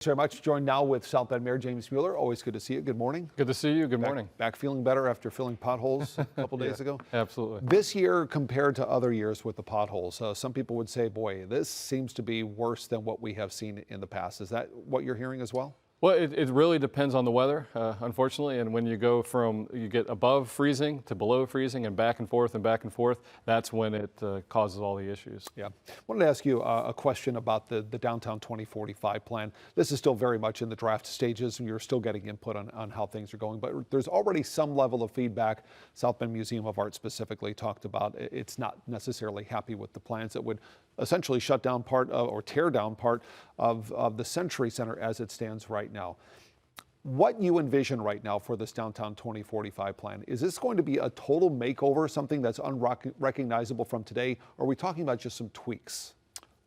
Thanks very much. Joined now with South Bend Mayor James Mueller. Always good to see you. Good morning. Good to see you. Good morning. Back feeling better after filling potholes a couple days ago? Absolutely. This year compared to other years with the potholes, some people would say, boy, this seems to be worse than what we have seen in the past. Is that what you're hearing as well? Well, it really depends on the weather, unfortunately, and when you go from, you get above freezing to below freezing and back and forth, that's when it causes all the issues. Yeah. I wanted to ask you a question about the Downtown 2045 plan. This is still very much in the draft stages, and you're still getting input on how things are going, but there's already some level of feedback. South Bend Museum of Art specifically talked about it's not necessarily happy with the plans that would essentially shut down part of, or tear down part of the Century Center as it stands right now. What you envision right now for this Downtown 2045 plan, is this going to be a total makeover, something that's unrecognizable from today, or are we talking about just some tweaks?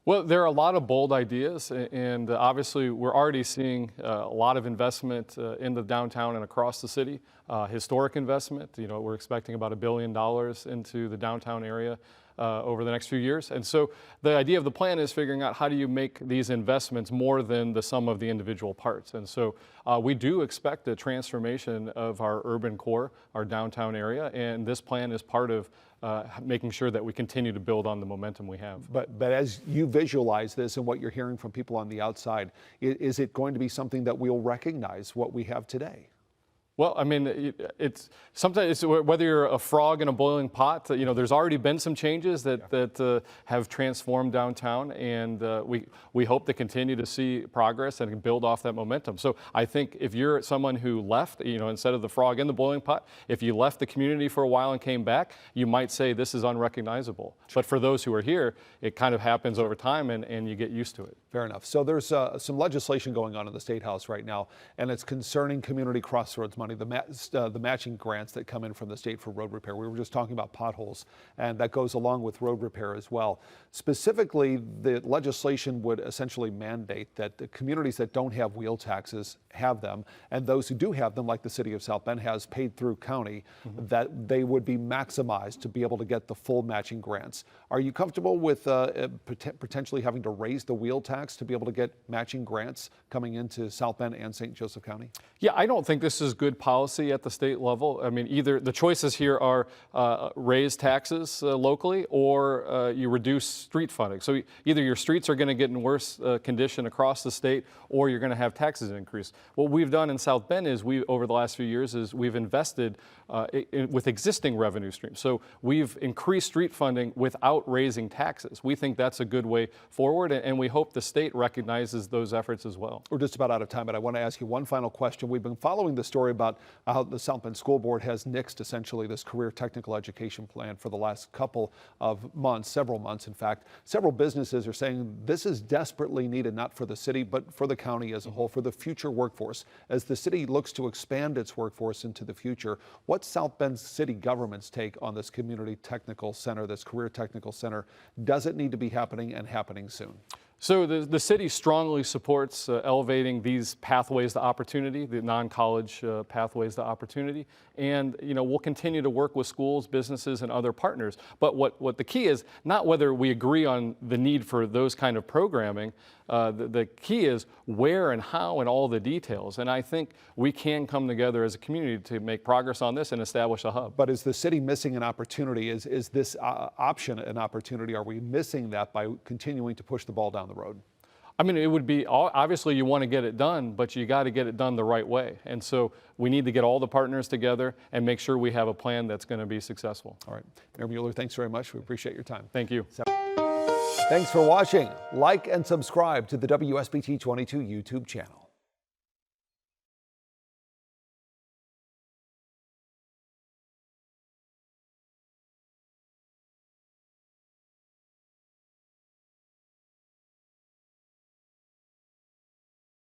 Well, there are a lot of bold ideas, and obviously we're already seeing a lot of investment in the downtown and across the city. Historic investment, we're expecting about $1 billion into the downtown area over the next few years. And so the idea of the plan is figuring out how do you make these investments more than the sum of the individual parts. And so we do expect a transformation of our urban core, our downtown area, and this plan is part of making sure that we continue to build on the momentum we have. But as you visualize this and what you're hearing from people on the outside, is it going to be something that we'll recognize what we have today? Well, I mean, it's sometimes whether you're a frog in a boiling pot. There's already been some changes that have transformed downtown, and we hope to continue to see progress and build off that momentum. So I think if you're someone who left, instead of the frog in the boiling pot, if you left the community for a while and came back, you might say this is unrecognizable. But for those who are here, it kind of happens over time, and you get used to it. Fair enough. So there's some legislation going on in the State House right now, and it's concerning community crossroads money, the matching grants that come in from the state for road repair. We were just talking about potholes, and that goes along with road repair as well. Specifically, the legislation would essentially mandate that the communities that don't have wheel taxes have them, and those who do have them, like the city of South Bend has paid through county, that they would be maximized to be able to get the full matching grants. Are you comfortable with potentially having to raise the wheel tax to be able to get matching grants coming into South Bend and St. Joseph County? Yeah, I don't think this is good policy at the state level. I mean, either the choices here are raise taxes locally, or you reduce street funding. So either your streets are going to get in worse condition across the state, or you're going to have taxes increase. What we've done in South Bend is over the last few years is we've invested with existing revenue streams. So we've increased street funding without raising taxes. We think that's a good way forward, and we hope the state recognizes those efforts as well. We're just about out of time, but I want to ask you one final question. We've been following the story about how the South Bend School Board has nixed essentially this career technical education plan for the last couple of months, several months in fact. Several businesses are saying this is desperately needed, not for the city, but for the county as a whole, for the future workforce. As the city looks to expand its workforce into the future, what's South Bend city government's take on this community technical center, this career technical center? Does it need to be happening, and happening soon? So the city strongly supports elevating these pathways to opportunity, the non-college pathways to opportunity, and we'll continue to work with schools, businesses, and other partners. But what the key is not whether we agree on the need for those kind of programming. The key is where and how and all the details. And I think we can come together as a community to make progress on this and establish a hub. But is the city missing an opportunity? Is this option an opportunity? Are we missing that by continuing to push the ball down the road? I mean, it would be, obviously you want to get it done, but you got to get it done the right way. And so we need to get all the partners together and make sure we have a plan that's going to be successful. All right. Mayor Mueller, thanks very much. We appreciate your time. Thank you. Thanks for watching. Like and subscribe to the WSBT 22 YouTube channel.